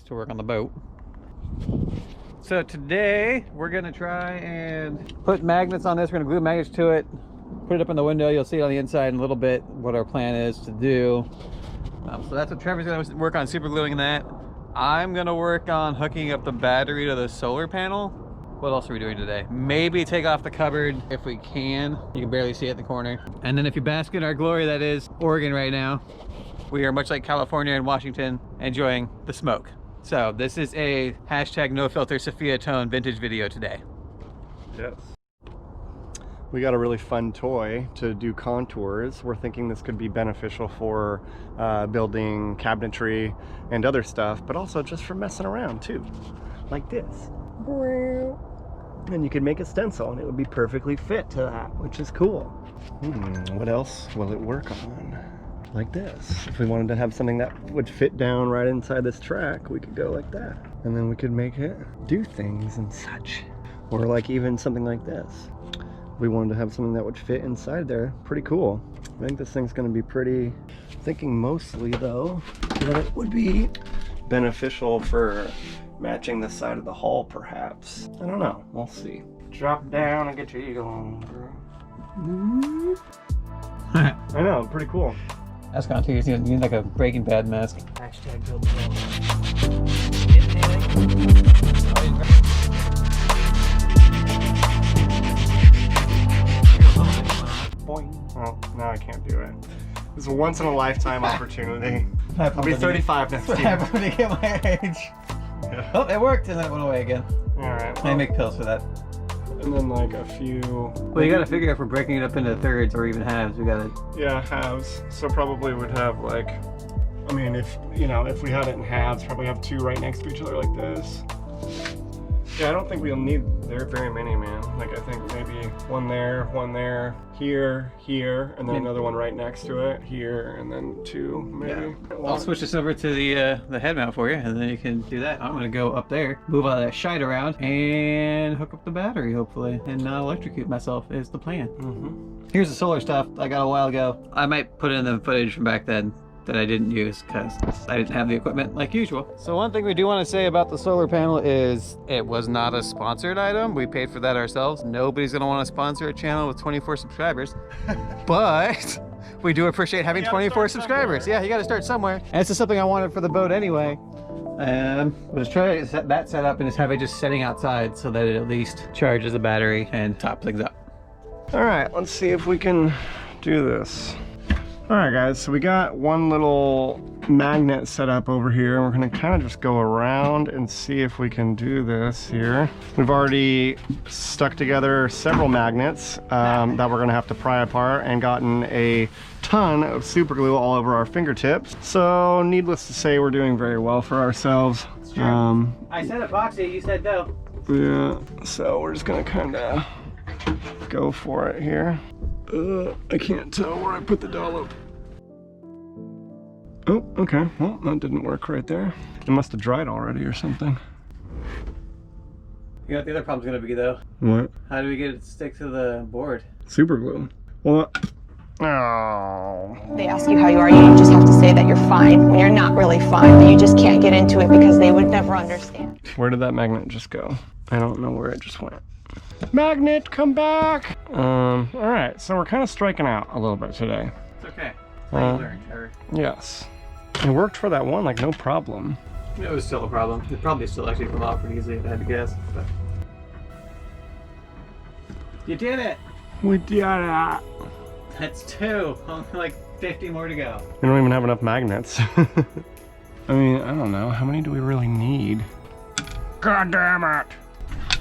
to work on the boat. So today we're gonna try and put magnets on this. We're gonna glue magnets to it, put it up in the window. You'll see it on the inside in a little bit what our plan is to do. So that's what Trevor's gonna work on, super gluing that. I'm gonna work on hooking up the battery to the solar panel. What else are we doing today? Maybe take off the cupboard if we can. You can barely see it in the corner. And then if you bask in our glory that is Oregon right now, we are much like California and Washington, enjoying the smoke. So this is a hashtag no filter Sophia Tone vintage video today. Yes. We got a really fun toy to do contours. We're thinking this could be beneficial for building cabinetry and other stuff, but also just for messing around too, like this. And you could make a stencil and it would be perfectly fit to that, which is cool. What else will it work on? Like this. If we wanted to have something that would fit down right inside this track, we could go like that. And then we could make it do things and such. Or like even something like this. We wanted to have something that would fit inside there. Pretty cool. I think this thing's gonna be pretty, thinking mostly though, that it would be beneficial for matching the side of the hull perhaps. I don't know, we'll see. Drop down and get your eagle on, bro. I know, pretty cool. That's kind of too. You need like a Breaking Bad mask. Hashtag build the Well, now I can't do it. This is a once in a lifetime opportunity. I'll be 35 next year. What happened when you get my age? Yeah. Oh, it worked and then it went away again. Alright. I make pills for that. And then like a few... Well, you gotta figure if we're breaking it up into thirds or even halves, we gotta... Yeah, halves. So probably would have like... I mean, if, you know, if we had it in halves, probably have two right next to each other like this. Yeah, I don't think we'll need very many, man. Like, I think maybe one there, here, and then another one right next to it, here, and then two, maybe. Yeah. I'll switch this over to the head mount for you, and then you can do that. I'm gonna go up there, move all that shite around, and hook up the battery, hopefully, and not electrocute myself is the plan. Here's the solar stuff I got a while ago. I might put in the footage from back then that I didn't use because I didn't have the equipment like usual. So one thing we do want to say about the solar panel is it was not a sponsored item. We paid for that ourselves. Nobody's going to want to sponsor a channel with 24 subscribers, but we do appreciate having 24 subscribers. Somewhere. Yeah, you got to start somewhere. And this is something I wanted for the boat anyway. We'll just try to set that set up and just have it just sitting outside so that it at least charges the battery and tops things up. All right, let's see if we can do this. All right, guys, so we got one little magnet set up over here. We're gonna kind of just go around and see if we can do this here. We've already stuck together several magnets that we're gonna have to pry apart and gotten a ton of super glue all over our fingertips. So needless to say, we're doing very well for ourselves. I said epoxy, you said no. Yeah, so we're just gonna kind of go for it here. I can't tell where I put the dollop. Oh, okay. Well, that didn't work right there. It must have dried already or something. You know what the other problem's gonna be though? What? How do we get it to stick to the board? Super glue. Well, oh. They ask you how you are, you just have to say that you're fine when you're not really fine, but you just can't get into it because they would never understand. Where did that magnet just go? I don't know where it just went. Magnet, come back! All right, so we're kind of striking out a little bit today. It's okay. Learn, Trevor. Yes. It worked for that one, like no problem. It was still a problem. It probably still actually come off pretty easily if I had to guess. But... You did it! We did it! That's two. Only like 50 more to go. We don't even have enough magnets. I mean, I don't know. How many do we really need? God damn it!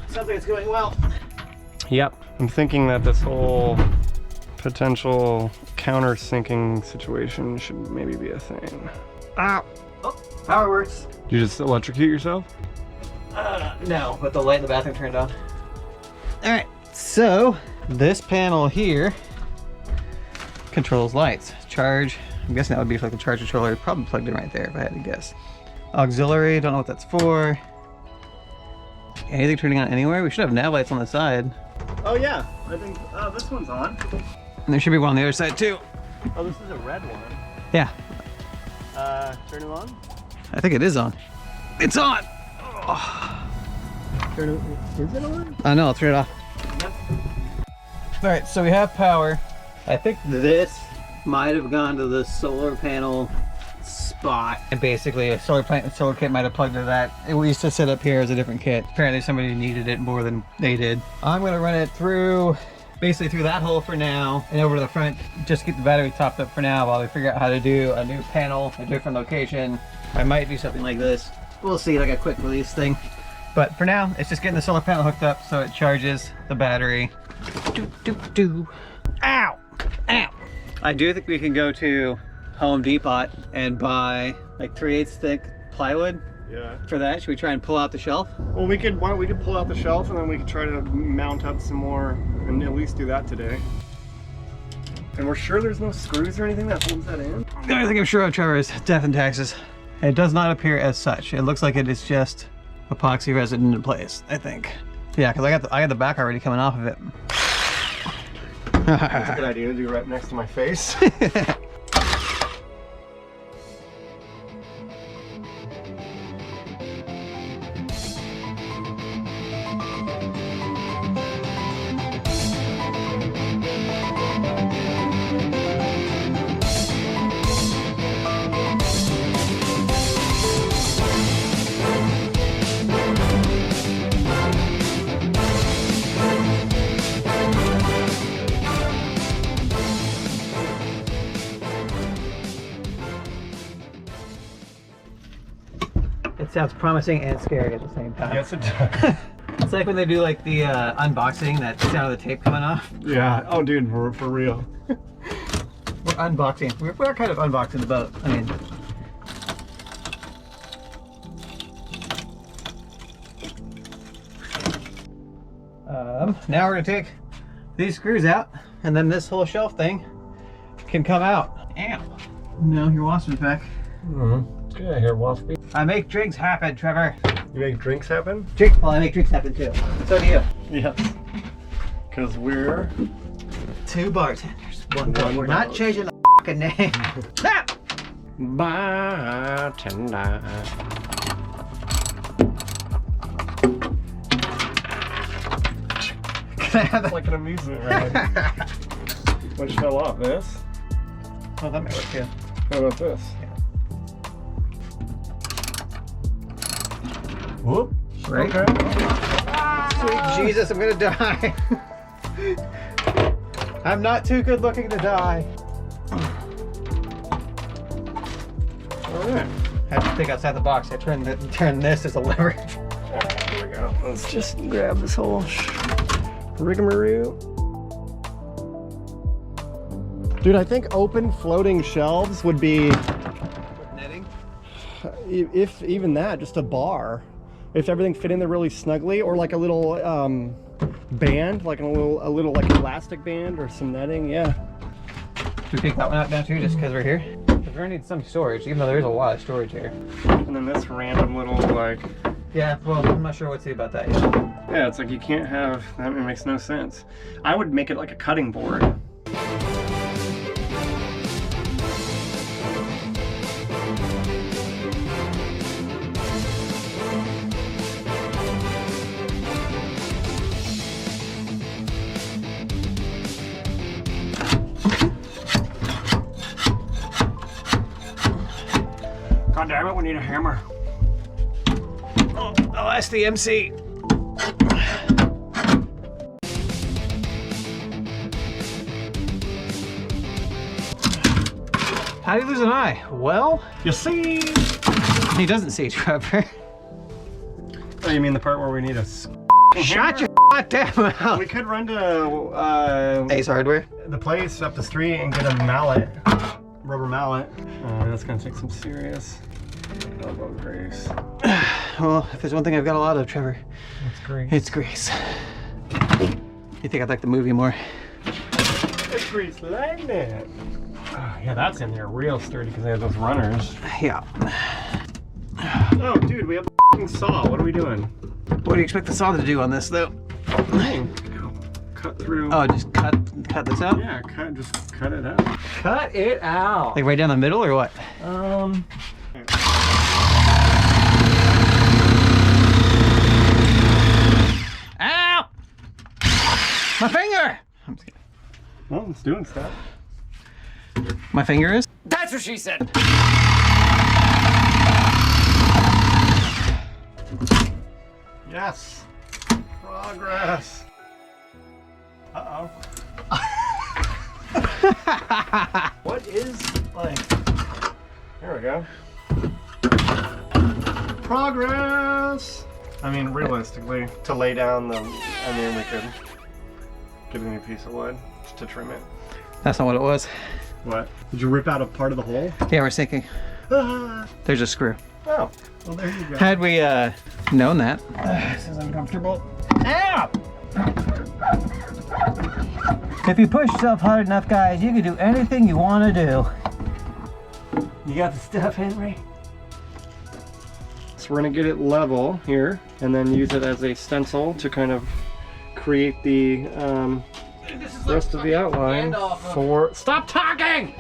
Sounds like it's going well. Yep. I'm thinking that this whole potential countersinking situation should maybe be a thing. Ow! Oh, power works. Did you just electrocute yourself? No, but the light in the bathroom turned on. Alright, so this panel here controls lights. Charge, I'm guessing that would be for like the charge controller. Probably plugged in right there if I had to guess. Auxiliary, don't know what that's for. Anything turning on anywhere? We should have nav lights on the side. Oh yeah, I think this one's on. And there should be one on the other side too. Oh, this is a red one. Yeah. Turn it on? I think it is on. It's on! Is it on? I know, I'll turn it off. All right, so we have power. I think this might have gone to the solar panel spot. And basically a solar kit might have plugged into that. It used to sit up here as a different kit. Apparently somebody needed it more than they did. I'm gonna run it through, basically through that hole for now and over to the front, just get the battery topped up for now while we figure out how to do a new panel, a different location. I might do something like this. We'll see, like a quick release thing. But for now, it's just getting the solar panel hooked up so it charges the battery. Ow! Ow! I do think we can go to Home Depot and buy like 3/8 thick plywood. Yeah. For that, should we try and pull out the shelf? Well, we could pull out the shelf and then we could try to mount up some more and at least do that today. And we're sure there's no screws or anything that holds that in? The only thing I'm sure of, Trevor, is death and taxes. It does not appear as such. It looks like it is just epoxy resin in place, I think. Yeah, because I got the back already coming off of it. That's a good idea to do right next to my face. It sounds promising and scary at the same time. Yes, it does. It's like when they do like the unboxing, that sound of the tape coming off. Yeah. Oh, dude, for real. We're unboxing. We're kind of unboxing the boat. I mean, now we're gonna take these screws out, and then this whole shelf thing can come out. Ow! No, your wasp's back. Get out of here, Waspy. I make drinks happen, Trevor. You make drinks happen? Well, I make drinks happen too. So do you. Yes. Because we're 2 bartenders. One boat. We're not changing the fucking name. Ah! bartender. Can I have that? Like an amusement ride. What just fell off? This? Oh, that might work too. How about this? Whoop. Right? Okay. Sweet Jesus, I'm gonna die. I'm not too good looking to die. Alright. I have to think outside the box. I turn this as a lever. Here we go. Let's just grab this whole rigmarole. Dude, I think open floating shelves would be, Netting? if even that, just a bar. If everything fit in there really snugly, or like a little band, like a little like elastic band or some netting, yeah. Should we take that one out now too, just because we're here? Because we're gonna need some storage, even though there's a lot of storage here. And then this random little like, Yeah, well, I'm not sure what to say about that yet. yeah, it's like you can't have, that makes no sense. I would make it like a cutting board. God damn it, we need a hammer. Oh, I'll ask the MC. How do you lose an eye? Well, You see? he doesn't see, Trevor. Oh, you mean the part where we need a Shut your goddamn mouth. We could run to Ace Hardware. the place up the street and get a mallet, rubber mallet. That's gonna take some serious elbow grease. Well, if there's one thing I've got a lot of, Trevor, That's grease. it's grease. You think I'd like the movie more? It's grease lightning. Yeah, that's in there real sturdy because they have those runners. Yeah. Oh, dude, we have a f***ing saw. What are we doing? What do you expect the saw to do on this, though? Cut through. Oh, just cut this out? Yeah, just cut it out. Cut it out. Like right down the middle, or what? My finger! I'm just kidding. Well, it's doing stuff. My finger is? That's what she said. Yes. Progress. Uh-oh. What is, like... There we go. Progress! I mean, realistically, to lay down the... I mean, we could get any piece of wood to trim it. That's not what it was. What? Did you rip out a part of the hole? Yeah, we're sinking. There's a screw. Oh, well there you go. Had we known that. This is uncomfortable. Ow! If you push yourself hard enough, guys, you can do anything you want to do. You got the stuff, Henry? So we're gonna get it level here and then use it as a stencil to kind of create the rest of the outline for... Stop talking!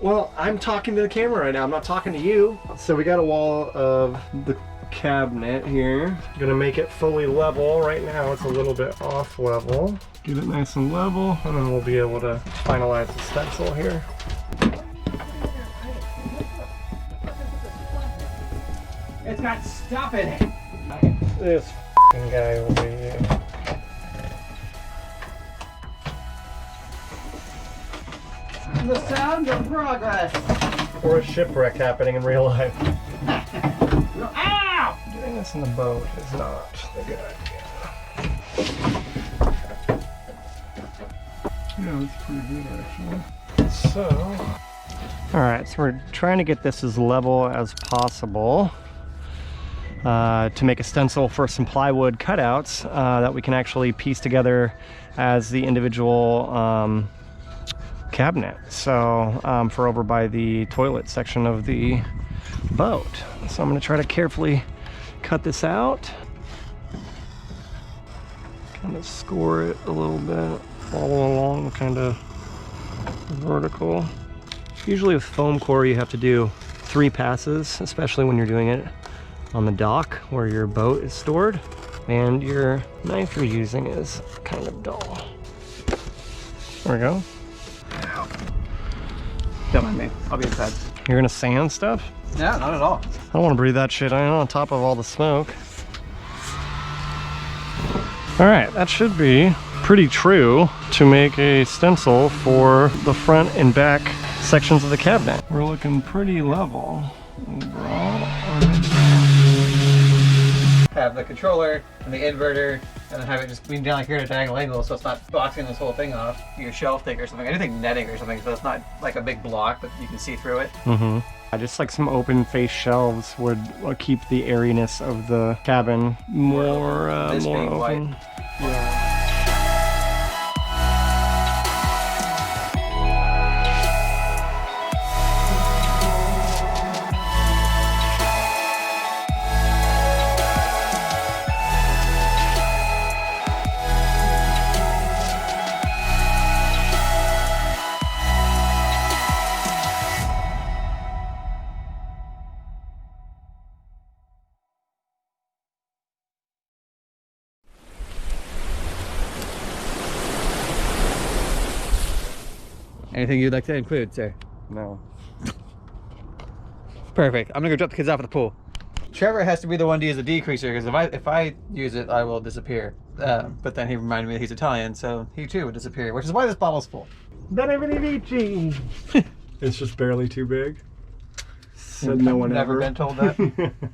Well, I'm talking to the camera right now. I'm not talking to you. So we got a wall of the cabinet here. Gonna make it fully level. Right now it's a little bit off level. Get it nice and level, and then we'll be able to finalize the stencil here. It's got stuff in it. This f***ing guy over here. The sound of progress. Or a shipwreck happening in real life. Ow! Doing this in the boat is not the good idea. Yeah, that's pretty good actually. So, alright, so we're trying to get this as level as possible to make a stencil for some plywood cutouts that we can actually piece together as the individual cabinet. So for over by the toilet section of the boat. So I'm going to try to carefully cut this out, kind of score it a little bit, follow along kind of vertical. Usually with foam core you have to do 3 passes, especially when you're doing it on the dock where your boat is stored and your knife you're using is kind of dull. There we go. Don't mind me. I'll be inside. You're gonna sand stuff? No, not at all. I don't want to breathe that shit in on top of all the smoke. Alright, that should be pretty true to make a stencil for the front and back sections of the cabinet. We're looking pretty level overall. Have the controller and the inverter, and then have it just lean down here at a diagonal angle so it's not boxing this whole thing off. Your shelf thing or something, anything netting or something, so it's not like a big block, but you can see through it. Just like some open face shelves would keep the airiness of the cabin more This more being open. white. Yeah. Anything you'd like to include, sir? No. Perfect. I'm gonna go drop the kids off at the pool. Trevor has to be the one to use the decreaser because if I use it, I will disappear. But then he reminded me that he's Italian, so he too would disappear, which is why this bottle's full. It's just barely too big. Said no one Never ever. been told that.